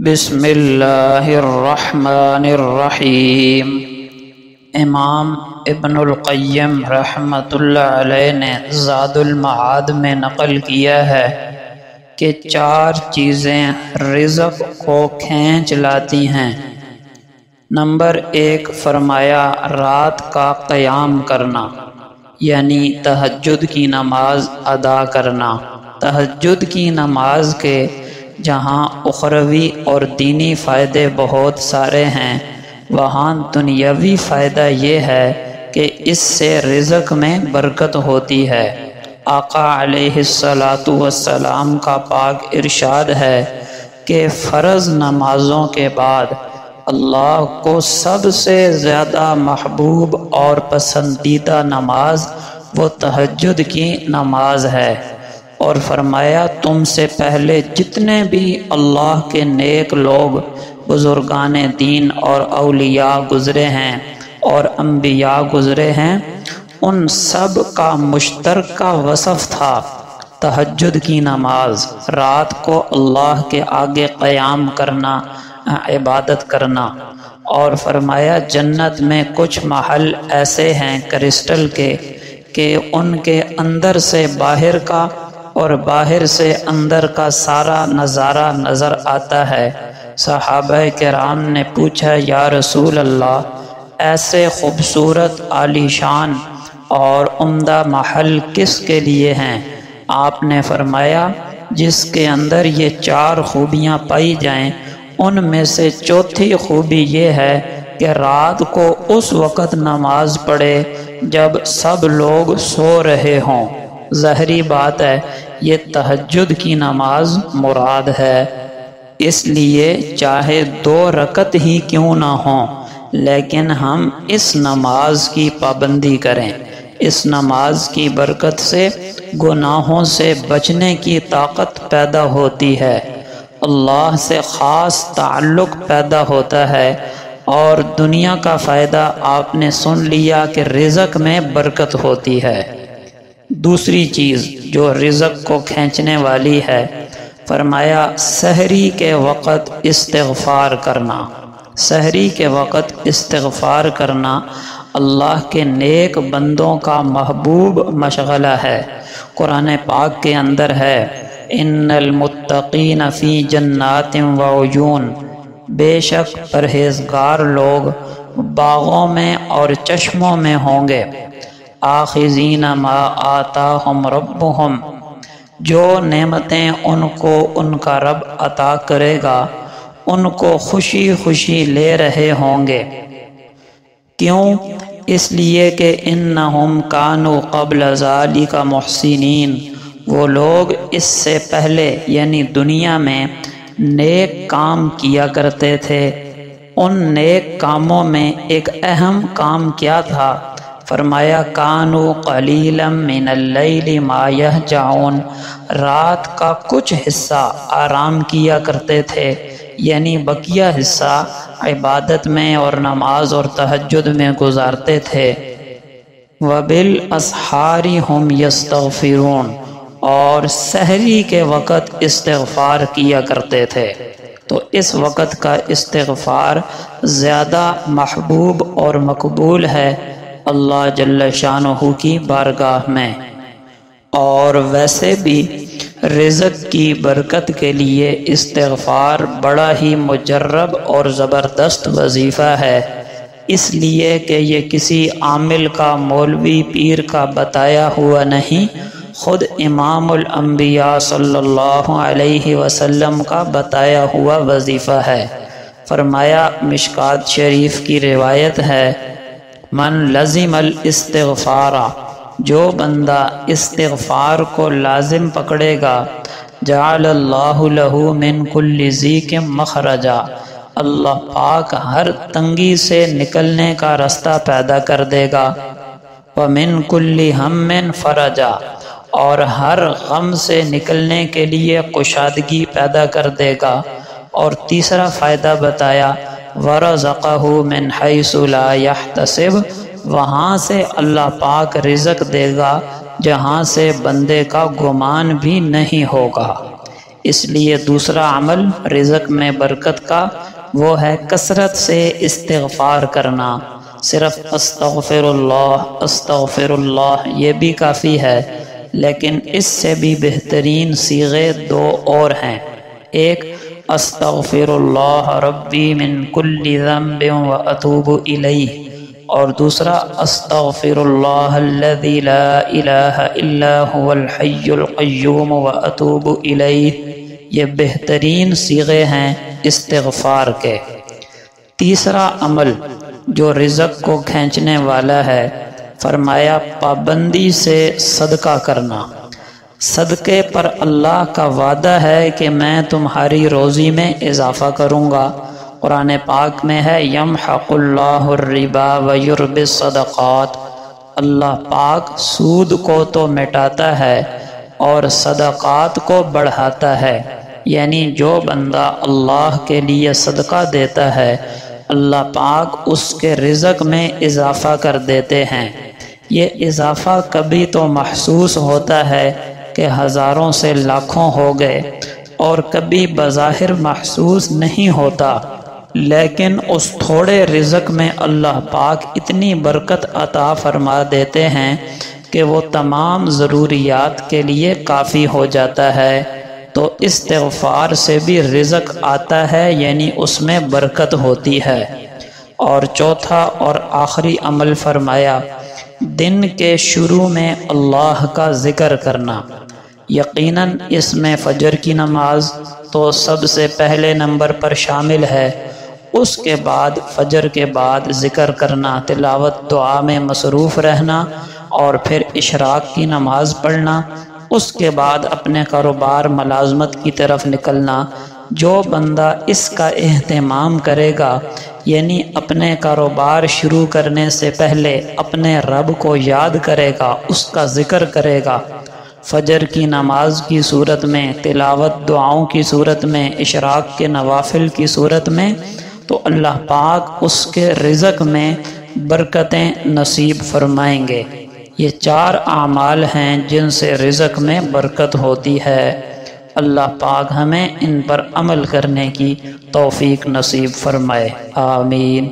بسم اللہ الرحمن الرحیم۔ امام ابن القیم رحمۃ اللہ علیہ نے زاد المعاد میں نقل کیا ہے کہ 4 چیزیں رزق کو کھینچ لاتی ہیں۔ نمبر 1 فرمایا رات کا قیام کرنا، یعنی تہجد کی نماز ادا کرنا۔ تہجد کی نماز کے جہاں اخروی اور دینی فائدے بہت سارے ہیں، وہاں دنیاوی فائدہ یہ ہے کہ اس سے رزق میں برکت ہوتی ہے۔ آقا علیہ السلام کا پاک ارشاد ہے کہ فرض نمازوں کے بعد اللہ کو سب سے زیادہ محبوب اور پسندیدہ نماز وہ تہجد کی نماز ہے، اور فرمایا تم سے پہلے جتنے بھی اللہ کے نیک لوگ بزرگان دین اور اولیاء گزرے ہیں اور انبیاء گزرے ہیں، ان سب کا مشترکہ وصف تھا تہجد کی نماز، رات کو اللہ کے آگے قیام کرنا، عبادت کرنا۔ اور فرمایا جنت میں کچھ محل ایسے ہیں کرسٹل کے کہ ان کے اندر سے باہر کا اور باہر سے اندر کا سارا نظارہ نظر آتا ہے۔ صحابہ کرام نے پوچھا یا رسول اللہ، ایسے خوبصورت عالی شان اور عمدہ محل کس کے لیے ہیں؟ آپ نے فرمایا جس کے اندر یہ 4 خوبیاں پائی جائیں، ان میں سے چوتھی خوبی یہ ہے کہ رات کو اس وقت نماز پڑھے جب سب لوگ سو رہے ہوں۔ ظاہری بات ہے یہ تہجد کی نماز مراد ہے، اس لیے چاہے 2 رکعت ہی کیوں نہ ہوں، لیکن ہم اس نماز کی پابندی کریں۔ اس نماز کی برکت سے گناہوں سے بچنے کی طاقت پیدا ہوتی ہے، اللہ سے خاص تعلق پیدا ہوتا ہے، اور دنیا کا فائدہ آپ نے سن لیا کہ رزق میں برکت ہوتی ہے۔ دوسری چیز جو رزق کو کھینچنے والی ہے، فرمایا سحری کے وقت استغفار کرنا۔ سحری کے وقت استغفار کرنا اللہ کے نیک بندوں کا محبوب مشغلہ ہے۔ قرآن پاک کے اندر ہے ان المتقین فی جنات وعیون، بے شک پرہیزگار لوگ باغوں میں اور چشموں میں ہوں گے۔ آخذین ما آتاہم ربہم، جو نعمتیں ان کو ان کا رب عطا کرے گا ان کو خوشی خوشی لے رہے ہوں گے۔ کیوں؟ اس لیے کہ انہم کانوا قبل ذالک محسنین، وہ لوگ اس سے پہلے یعنی دنیا میں نیک کام کیا کرتے تھے۔ ان نیک کاموں میں ایک اہم کام کیا تھا؟ فرمایا کانوا قلیلا من اللیل ما یہجعون، رات کا کچھ حصہ آرام کیا کرتے تھے، یعنی بقیہ حصہ عبادت میں اور نماز اور تہجد میں گزارتے تھے۔ وبالاسحار ہم یستغفرون، اور سحری کے وقت استغفار کیا کرتے تھے۔ تو اس وقت کا استغفار زیادہ محبوب اور مقبول ہے اللہ جل شانہ کی بارگاہ میں۔ اور ویسے بھی رزق کی برکت کے لیے استغفار بڑا ہی مجرب اور زبردست وظیفہ ہے، اس لیے کہ یہ کسی عامل کا، مولوی پیر کا بتایا ہوا نہیں، خود امام الانبیاء صلی اللہ علیہ وسلم کا بتایا ہوا وظیفہ ہے۔ فرمایا مشکات شریف کی روایت ہے من لزم الاستغفار، جو بندہ استغفار کو لازم پکڑے گا، جعل اللہ لہ من کل ضیق مخرجا، اللہ پاک ہر تنگی سے نکلنے کا رستہ پیدا کر دے گا، ومن کل ہم فرجا، اور ہر غم سے نکلنے کے لیے کشادگی پیدا کر دے گا۔ اور تیسرا فائدہ بتایا وَرَزَقَهُ مِنْ حَيْثُ لَا يَحْتَسِبُ، وہاں سے اللہ پاک رزق دے گا جہاں سے بندے کا گمان بھی نہیں ہوگا۔ اس لیے دوسرا عمل رزق میں برکت کا وہ ہے کثرت سے استغفار کرنا۔ صرف استغفر اللہ یہ بھی کافی ہے، لیکن اس سے بھی بہترین صیغے دو اور ہیں۔ ایک استغفر اللہ ربی من کل ذنب واتوب الیہ، اور دوسرا استغفر اللہ الذی لا الہ الا هو الحی القیوم واتوب الیہ۔ یہ بہترین صیغے ہیں استغفار کے۔ تیسرا عمل جو رزق کو کھینچنے والا ہے، فرمایا پابندی سے صدقہ کرنا۔ صدقے پر اللہ کا وعدہ ہے کہ میں تمہاری روزی میں اضافہ کروں گا۔ قرآن پاک میں ہے یمحق اللہ الربا ویربی الصدقات، اللہ پاک سود کو تو مٹاتا ہے اور صدقات کو بڑھاتا ہے، یعنی جو بندہ اللہ کے لیے صدقہ دیتا ہے اللہ پاک اس کے رزق میں اضافہ کر دیتے ہیں۔ یہ اضافہ کبھی تو محسوس ہوتا ہے کہ ہزاروں سے لاکھوں ہو گئے، اور کبھی بظاہر محسوس نہیں ہوتا، لیکن اس تھوڑے رزق میں اللہ پاک اتنی برکت عطا فرما دیتے ہیں کہ وہ تمام ضروریات کے لیے کافی ہو جاتا ہے۔ تو استغفار سے بھی رزق آتا ہے، یعنی اس میں برکت ہوتی ہے۔ اور چوتھا اور آخری عمل فرمایا دن کے شروع میں اللہ کا ذکر کرنا۔ یقیناً اس میں فجر کی نماز تو سب سے پہلے نمبر پر شامل ہے، اس کے بعد فجر کے بعد ذکر کرنا، تلاوت دعا میں مصروف رہنا، اور پھر اشراق کی نماز پڑھنا، اس کے بعد اپنے کاروبار ملازمت کی طرف نکلنا۔ جو بندہ اس کا اہتمام کرے گا، یعنی اپنے کاروبار شروع کرنے سے پہلے اپنے رب کو یاد کرے گا، اس کا ذکر کرے گا، فجر کی نماز کی صورت میں، تلاوت دعاؤں کی صورت میں، اشراق کے نوافل کی صورت میں، تو اللہ پاک اس کے رزق میں برکتیں نصیب فرمائیں گے۔ یہ 4 اعمال ہیں جن سے رزق میں برکت ہوتی ہے۔ اللہ پاک ہمیں ان پر عمل کرنے کی توفیق نصیب فرمائے، آمین۔